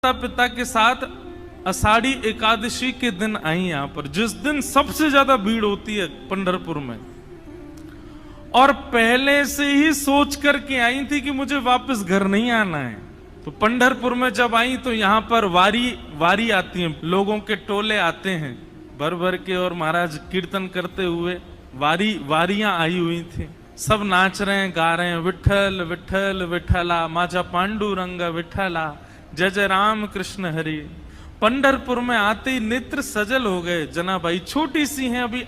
माता पिता के साथ आषाढ़ी एकादशी के दिन आई यहाँ पर, जिस दिन सबसे ज्यादा भीड़ होती है पंढरपुर में, और पहले से ही सोच करके आई थी कि मुझे वापस घर नहीं आना है। तो पंढरपुर में जब आई तो यहाँ पर वारी आती है, लोगों के टोले आते हैं भर भर के, और महाराज कीर्तन करते हुए वारियां आई हुई थी। सब नाच रहे हैं, गा रहे हैं, विठ्ठल विठ्ठल विठ्ठला, माझा पांडुरंग विठ्ठला, जय जय राम कृष्ण हरि। पंढरपुर में आते ही नेत्र सजल हो गए। जनाबाई छोटी सी हैं, अभी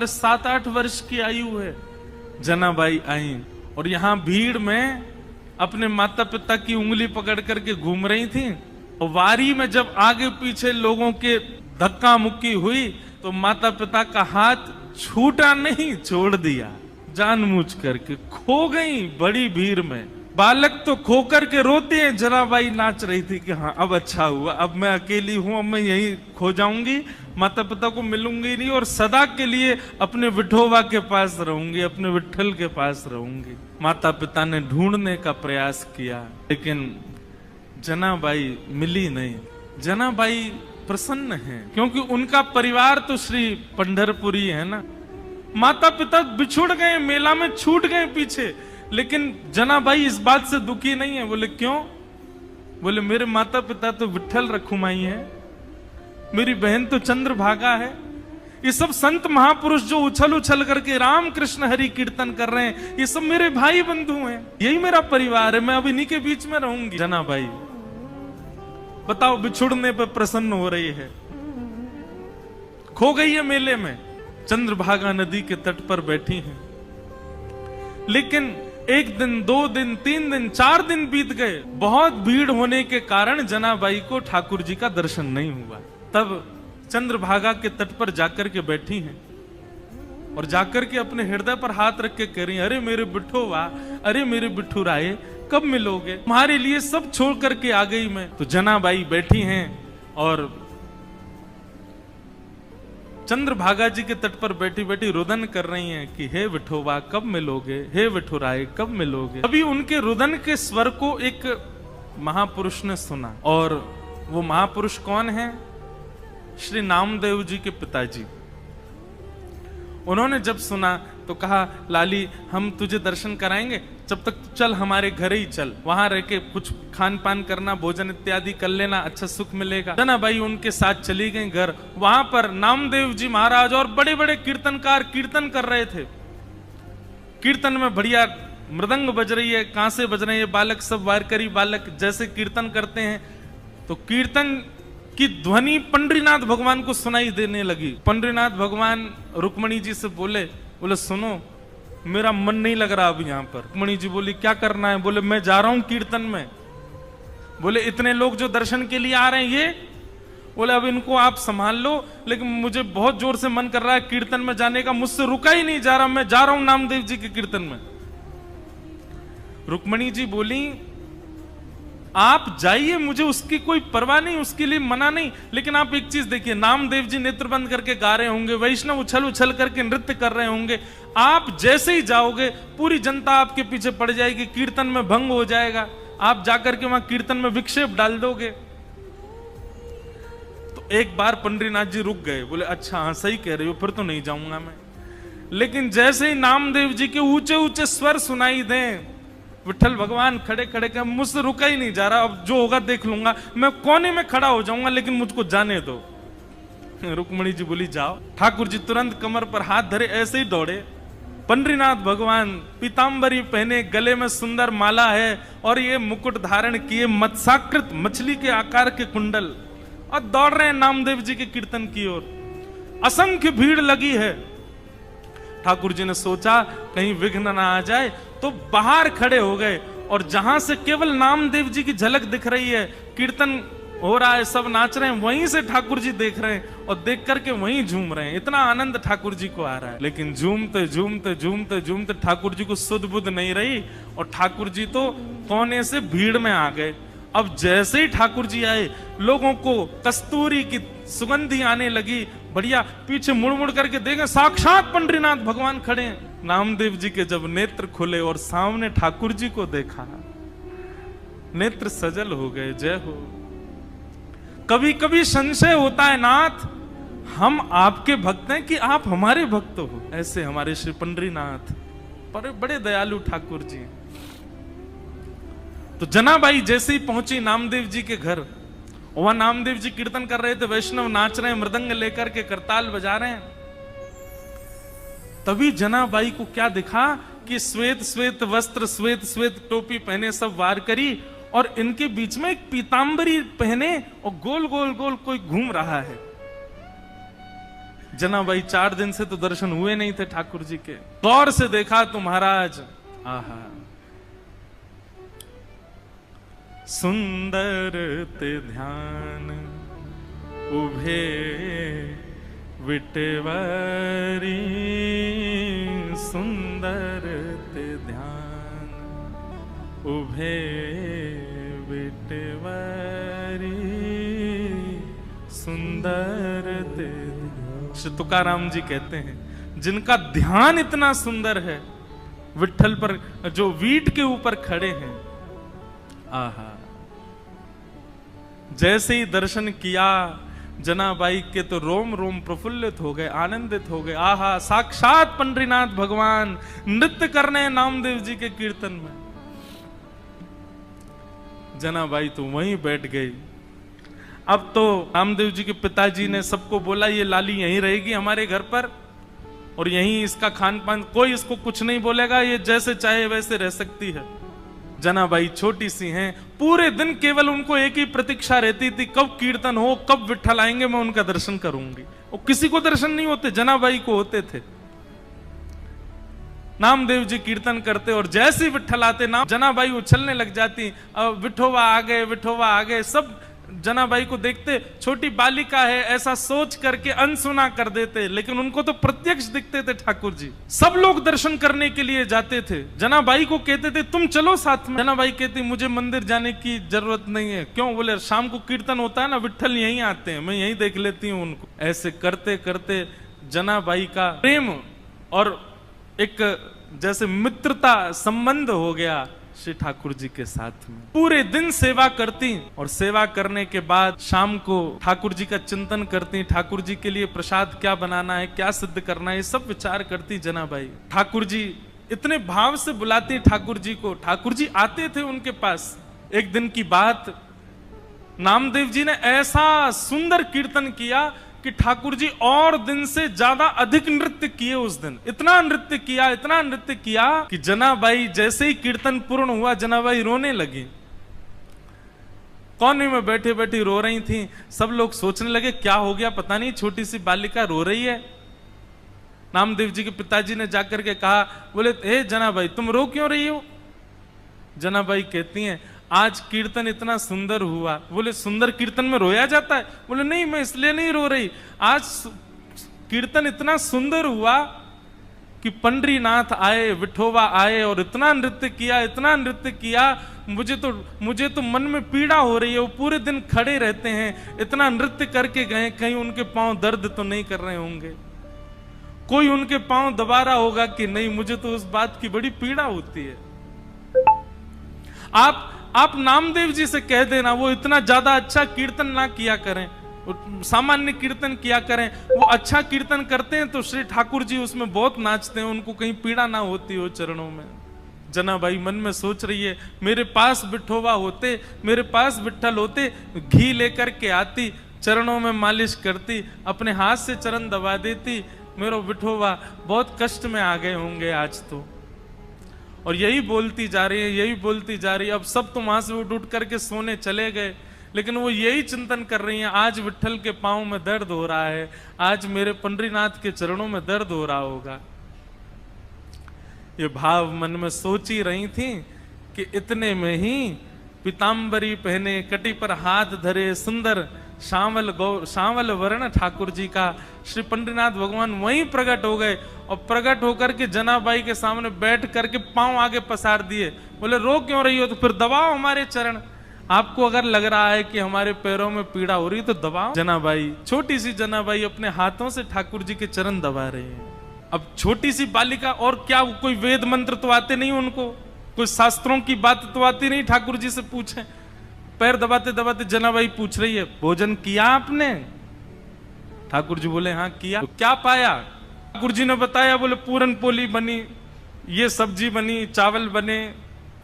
7-8 वर्ष की आयु है। जनाबाई आई और यहाँ भीड़ में अपने माता पिता की उंगली पकड़ करके घूम रही थी। और वारी में जब आगे पीछे लोगों के धक्का मुक्की हुई तो माता पिता का हाथ छूटा नहीं, छोड़ दिया, जानबूझ करके खो गई बड़ी भीड़ में। बालक तो खो करके रोते हैं। जनाबाई नाच रही थी कि हाँ अब अच्छा हुआ, अब मैं अकेली हूं, अब मैं यहीं खो जाऊंगी, माता पिता को मिलूंगी नहीं, और सदा के लिए अपने विठोबा के पास रहूंगी, अपने विठ्ठल के पास रहूंगी। माता पिता ने ढूंढने का प्रयास किया लेकिन जनाबाई मिली नहीं। जनाबाई प्रसन्न है क्योंकि उनका परिवार तो श्री पंढरपुरी है ना। माता पिता बिछुड़ गए, मेला में छूट गए पीछे, लेकिन जनाबाई इस बात से दुखी नहीं है। बोले क्यों? बोले मेरे माता पिता तो विठ्ठल रखुमाई है, मेरी बहन तो चंद्रभागा है। ये सब संत महापुरुष जो उछल उछल करके राम कृष्ण हरि कीर्तन कर रहे हैं, ये सब मेरे भाई बंधु हैं, यही मेरा परिवार है, मैं अब इन्हीं के बीच में रहूंगी। जनाबाई बताओ, बिछुड़ने पर प्रसन्न हो रही है, खो गई है मेले में, चंद्रभागा नदी के तट पर बैठी है। लेकिन 1 दिन 2 दिन 3 दिन 4 दिन बीत गए। बहुत भीड़ होने के कारण जनाबाई को ठाकुर जी का दर्शन नहीं हुआ। तब चंद्रभागा के तट पर जाकर के बैठी हैं और जाकर के अपने हृदय पर हाथ रख के कह रही हैं, अरे मेरे बिठोवा, अरे मेरे बिठू राय, कब मिलोगे? तुम्हारे लिए सब छोड़ करके आ गई मैं। तो जनाबाई बैठी हैं और चंद्रभागा जी के तट पर बैठी बैठी रुदन कर रही हैं कि हे विठोबा कब मिलोगे, हे विठुराय कब मिलोगे। अभी उनके रुदन के स्वर को एक महापुरुष ने सुना, और वो महापुरुष कौन है? श्री नामदेव जी के पिताजी। उन्होंने जब सुना तो कहा, लाली हम तुझे दर्शन कराएंगे, जब तक चल हमारे घर ही चल, वहां रह के कुछ खान पान करना, भोजन इत्यादि कर लेना, अच्छा सुख मिलेगा। जनाबाई उनके साथ चली गई घर। वहां पर नामदेव जी महाराज और बड़े बड़े कीर्तनकार कीर्तन कर रहे थे। कीर्तन में बढ़िया मृदंग बज रही है, कांसे बज रहे हैं, बालक सब वारकरी बालक जैसे कीर्तन करते हैं। तो कीर्तन की ध्वनि पंडरीनाथ भगवान को सुनाई देने लगी। पंडरीनाथ भगवान रुक्मणी जी से बोले सुनो, मेरा मन नहीं लग रहा अब यहाँ पर। रुक्मणी जी बोली क्या करना है? बोले मैं जा रहा हूं कीर्तन में। बोले इतने लोग जो दर्शन के लिए आ रहे हैं, ये? बोले अब इनको आप संभाल लो, लेकिन मुझे बहुत जोर से मन कर रहा है कीर्तन में जाने का, मुझसे रुका ही नहीं जा रहा, मैं जा रहा हूं नामदेव जी के कीर्तन में। रुक्मणी जी बोली आप जाइए, मुझे उसकी कोई परवाह नहीं, उसके लिए मना नहीं, लेकिन आप एक चीज देखिए, नामदेव जी नेत्र बंद करके गा रहे होंगे, वैष्णव उछल उछल करके नृत्य कर रहे होंगे, आप जैसे ही जाओगे पूरी जनता आपके पीछे पड़ जाएगी, कीर्तन में भंग हो जाएगा, आप जाकर के वहां कीर्तन में विक्षेप डाल दोगे। तो एक बार पंडरीनाथ जी रुक गए, बोले अच्छा हाँ सही कह रहे हो, फिर तो नहीं जाऊंगा मैं। लेकिन जैसे ही नामदेव जी के ऊंचे ऊंचे स्वर सुनाई दें, विठ्ठल भगवान खड़े खड़े कर, मुझसे रुका ही नहीं जा रहा, अब जो होगा देख लूंगा, मैं कोने में खड़ा हो जाऊंगा, लेकिन मुझको जाने दो। रुक्मणी जी बोली जाओ। ठाकुर जी तुरंत कमर पर हाथ धरे, ऐसे ही दौड़े। पंडरीनाथ भगवान पीतांबरी पहने, गले में सुंदर माला है और ये मुकुट धारण किए, मत्स्याकृत मछली के आकार के कुंडल, और दौड़ रहे हैं नामदेव जी के कीर्तन की ओर। असंख्य भीड़ लगी है। ठाकुर जी ने सोचा कहीं विघ्न ना आ जाए, तो बाहर खड़े हो गए, और जहां से केवल नामदेव जी की झलक दिख रही है, कीर्तन हो रहा है, सब नाच रहे हैं, वहीं से ठाकुर जी देख रहे हैं और देख करके वहीं झूम रहे हैं। इतना आनंद ठाकुर जी को आ रहा है। लेकिन झूमते झूमते झूमते झूमते ठाकुर जी को सुध बुध नहीं रही, और ठाकुर जी तो कोने से भीड़ में आ गए। अब जैसे ही ठाकुर जी आए, लोगों को कस्तूरी की सुगंधी आने लगी, बढ़िया। पीछे मुड़ मुड़ करके देखे, साक्षात पंडरीनाथ भगवान खड़े हैं। नामदेव जी के जब नेत्र खुले और सामने ठाकुर जी को देखा, नेत्र सजल हो गए। जय हो, कभी कभी संशय होता है नाथ, हम आपके भक्त हैं कि आप हमारे भक्त हो। ऐसे हमारे श्री पंडरीनाथ बड़े दयालु ठाकुर जी। तो जनाबाई जैसे ही पहुंची नामदेव जी के घर, वहां नामदेव जी कीर्तन कर रहे थे, वैष्णव नाच रहे हैं, मृदंग लेकर के करताल बजा रहे हैं। तभी जनाबाई को क्या दिखा कि श्वेत श्वेत वस्त्र, श्वेत श्वेत टोपी पहने, सब वार करी, और इनके बीच में एक पीतांबरी पहने और गोल गोल गोल कोई घूम रहा है। जनाबाई 4 दिन से तो दर्शन हुए नहीं थे ठाकुर जी के। गौर से देखा तो महाराज, आहा, सुंदर ते ध्यान उभे विटेवरी, सुंदर ते ध्यान उभे विटेवरी, सुंदर ते। श्री तुकाराम जी कहते हैं, जिनका ध्यान इतना सुंदर है विठ्ठल पर, जो वीट के ऊपर खड़े हैं, आहा। जैसे ही दर्शन किया जनाबाई के तो रोम रोम प्रफुल्लित हो गए, आनंदित हो गए। आहा, साक्षात पंडरीनाथ भगवान नृत्य करने नामदेव जी के कीर्तन में। जनाबाई तो वहीं बैठ गई। अब तो नामदेव जी के पिताजी ने सबको बोला, ये लाली यहीं रहेगी हमारे घर पर, और यहीं इसका खान पान, कोई इसको कुछ नहीं बोलेगा, ये जैसे चाहे वैसे रह सकती है। जनाबाई छोटी सी हैं, पूरे दिन केवल उनको एक ही प्रतीक्षा रहती थी, कब कीर्तन हो, कब विठ्ठल आएंगे, मैं उनका दर्शन करूंगी। और किसी को दर्शन नहीं होते, जनाबाई को होते थे। नामदेव जी कीर्तन करते और जैसे ही विठ्ठल आते, नाम जनाबाई उछलने लग जाती, अब विठोबा आ गए, विठोबा आ गए। सब जनाबाई को देखते, छोटी बालिका है ऐसा सोच करके अनसुना कर देते, लेकिन उनको तो प्रत्यक्ष दिखते थे ठाकुर जी। सब लोग दर्शन करने के लिए जाते थे, जनाबाई को कहते थे तुम चलो साथ में। जनाबाई कहती मुझे मंदिर जाने की जरूरत नहीं है। क्यों? बोले शाम को कीर्तन होता है ना, विठ्ठल यहीं आते हैं, मैं यहीं देख लेती हूँ उनको। ऐसे करते करते जनाबाई का प्रेम और एक जैसे मित्रता संबंध हो गया श्री ठाकुर जी के साथ में। पूरे दिन सेवा करती, और सेवा करने के बाद शाम को ठाकुर जी का चिंतन करती, ठाकुर जी के लिए प्रसाद क्या बनाना है, क्या सिद्ध करना है, ये सब विचार करती जनाबाई। ठाकुर जी इतने भाव से बुलाती ठाकुर जी को, ठाकुर जी आते थे उनके पास। एक दिन की बात, नामदेव जी ने ऐसा सुंदर कीर्तन किया कि ठाकुर जी और दिन से ज्यादा अधिक नृत्य किए उस दिन। इतना नृत्य किया कि जनाबाई जैसे ही कीर्तन पूर्ण हुआ, जनाबाई रोने लगी। कोने में बैठे बैठी रो रही थी। सब लोग सोचने लगे क्या हो गया, पता नहीं छोटी सी बालिका रो रही है। नामदेव जी के पिताजी ने जाकर के कहा, बोले हे जनाबाई तुम रो क्यों रही हो? जनाबाई कहती हैं आज कीर्तन इतना सुंदर हुआ। बोले सुंदर कीर्तन में रोया जाता है? बोले नहीं, मैं इसलिए नहीं रो रही, आज कीर्तन इतना सुंदर हुआ कि पंडरीनाथ आए, विठोबा आए और इतना नृत्य किया, मुझे तो मन में पीड़ा हो रही है। वो पूरे दिन खड़े रहते हैं, इतना नृत्य करके गए, कहीं उनके पांव दर्द तो नहीं कर रहे होंगे, कोई उनके पांव दबा रहा होगा कि नहीं, मुझे तो उस बात की बड़ी पीड़ा होती है। आप नामदेव जी से कह देना वो इतना ज्यादा अच्छा कीर्तन ना किया करें, सामान्य कीर्तन किया करें। वो अच्छा कीर्तन करते हैं तो श्री ठाकुर जी उसमें बहुत नाचते हैं, उनको कहीं पीड़ा ना होती हो चरणों में। जनाबाई मन में सोच रही है, मेरे पास विठोबा होते, मेरे पास विठ्ठल होते, घी लेकर के आती, चरणों में मालिश करती, अपने हाथ से चरण दबा देती, मेरा विठोबा बहुत कष्ट में आ गए होंगे आज तो। और यही बोलती जा रही है। अब सब तो वहां से उठ करके सोने चले गए, लेकिन वो यही चिंतन कर रही हैं, आज विठ्ठल के पांव में दर्द हो रहा है, आज मेरे पंडरीनाथ के चरणों में दर्द हो रहा होगा। ये भाव मन में सोच ही रही थी कि इतने में ही पीतांबरी पहने, कटी पर हाथ धरे, सुंदर श्यामल वर्ण ठाकुर जी का श्री पंडरीनाथ भगवान वहीं प्रकट हो गए। और प्रकट होकर के जनाबाई के सामने बैठ करके पांव आगे पसार दिए। बोले रो क्यों रही हो? तो फिर दबाओ हमारे चरण। आपको अगर लग रहा है कि हमारे पैरों में पीड़ा हो रही है तो दबाओ। जनाबाई, छोटी सी जनाबाई अपने हाथों से ठाकुर जी के चरण दबा रहे हैं। अब छोटी सी बालिका, और क्या कोई वेद मंत्र तो आते नहीं उनको, कोई शास्त्रों की बात तो आती नहीं ठाकुर जी से पूछे। पैर दबाते दबाते जनाबाई पूछ रही है, भोजन किया आपने? ठाकुर जी बोले हाँ किया। तो क्या पाया? ठाकुर जी ने बताया, बोले पूरन पोली बनी, ये सब्जी बनी, चावल बने,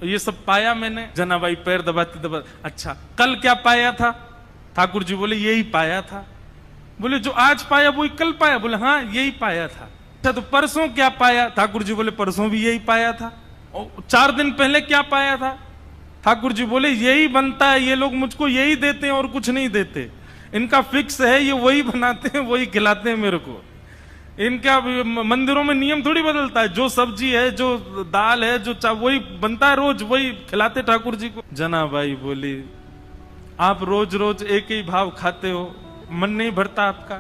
ये सब पाया मैंने। जनाबाई पैर दबाते दबाते, अच्छा कल क्या पाया था? ठाकुर जी बोले यही पाया था। बोले जो आज पाया वही कल पाया? बोले हाँ यही पाया था। अच्छा तो परसों क्या पाया? ठाकुर जी बोले परसों भी यही पाया था। और 4 दिन पहले क्या पाया था? ठाकुर जी बोले यही बनता है, ये लोग मुझको यही देते हैं और कुछ नहीं देते, इनका फिक्स है, ये वही बनाते हैं वही खिलाते हैं मेरे को। इनका मंदिरों में नियम थोड़ी बदलता है, जो सब्जी है, जो दाल है, जो वही बनता है, रोज वही खिलाते ठाकुर जी को। जनाबाई बोली आप रोज रोज एक ही भाव खाते हो, मन नहीं भरता आपका?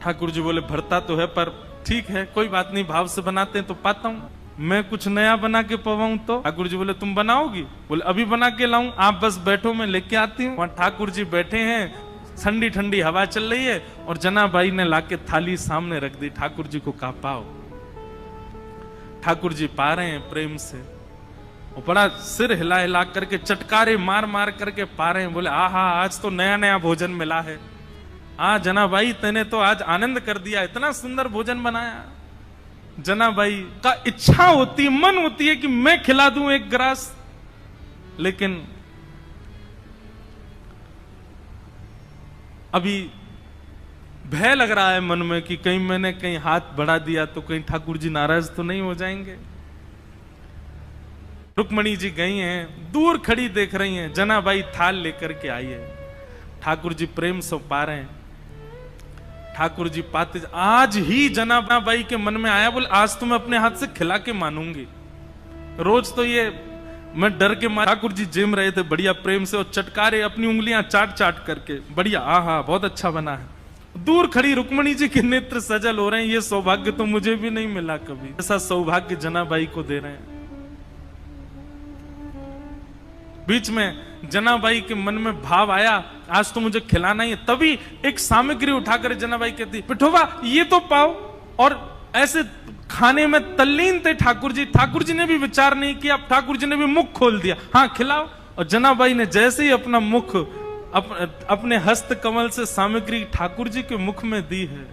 ठाकुर जी बोले भरता तो है, पर ठीक है कोई बात नहीं, भाव से बनाते हैं तो पाता हूं, मैं कुछ नया बना के पवाऊं तो? ठाकुर जी बोले तुम बनाओगी? बोले अभी बना के लाऊं, आप बस बैठो मैं लेके आती हूँ। वहां ठाकुर जी बैठे हैं, ठंडी ठंडी हवा चल रही है और जनाबाई ने लाके थाली सामने रख दी। ठाकुर जी को कहा पाओ। ठाकुर जी पा रहे हैं प्रेम से, वो बड़ा सिर हिला हिला करके, चटकारे मार मार करके पा रहे हैं। बोले आहा आज तो नया नया भोजन मिला है। जनाबाई तेने तो आज आनंद कर दिया, इतना सुंदर भोजन बनाया। जनाबाई का इच्छा होती, मन होती है कि मैं खिला दूं एक ग्रास, लेकिन अभी भय लग रहा है मन में कि कहीं मैंने कहीं हाथ बढ़ा दिया तो कहीं ठाकुर जी नाराज तो नहीं हो जाएंगे। रुक्मणी जी गई हैं, दूर खड़ी देख रही हैं, जनाबाई थाल लेकर के आई है। ठाकुर जी प्रेम से पा रहे हैं। ठाकुर जी पाते, आज ही जनाबाई के मन में आया, बोले आज तो मैं अपने हाथ से खिला के मानूंगी, रोज तो ये मैं डर के मारे। ठाकुर जी जिम रहे थे बढ़िया प्रेम से, और चटकारे अपनी उंगलियां चाट चाट करके, बढ़िया आहा बहुत अच्छा बना है। दूर खड़ी रुक्मणी जी के नेत्र सजल हो रहे हैं, ये सौभाग्य तो मुझे भी नहीं मिला कभी, ऐसा सौभाग्य जनाबाई को दे रहे हैं। बीच में जनाबाई के मन में भाव आया आज तो मुझे खिलाना ही है, तभी एक सामग्री उठाकर जनाबाई कहती पिठोबा ये तो पाओ, और ऐसे खाने में तल्लीन थे ठाकुर जी। ठाकुर जी ने भी विचार नहीं किया, ठाकुर जी ने भी मुख खोल दिया, हाँ खिलाओ। और जनाबाई ने जैसे ही अपना मुख अपने हस्त कमल से सामग्री ठाकुर जी के मुख में दी है,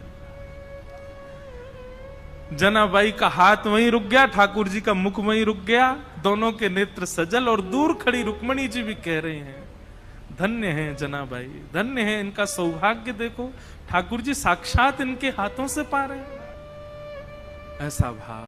जनाबाई का हाथ वहीं रुक गया, ठाकुर जी का मुख वहीं रुक गया, दोनों के नेत्र सजल। और दूर खड़ी रुक्मणी जी भी कह रहे हैं धन्य है जनाबाई, धन्य है, इनका सौभाग्य देखो, ठाकुर जी साक्षात इनके हाथों से पा रहे हैं। ऐसा भाव।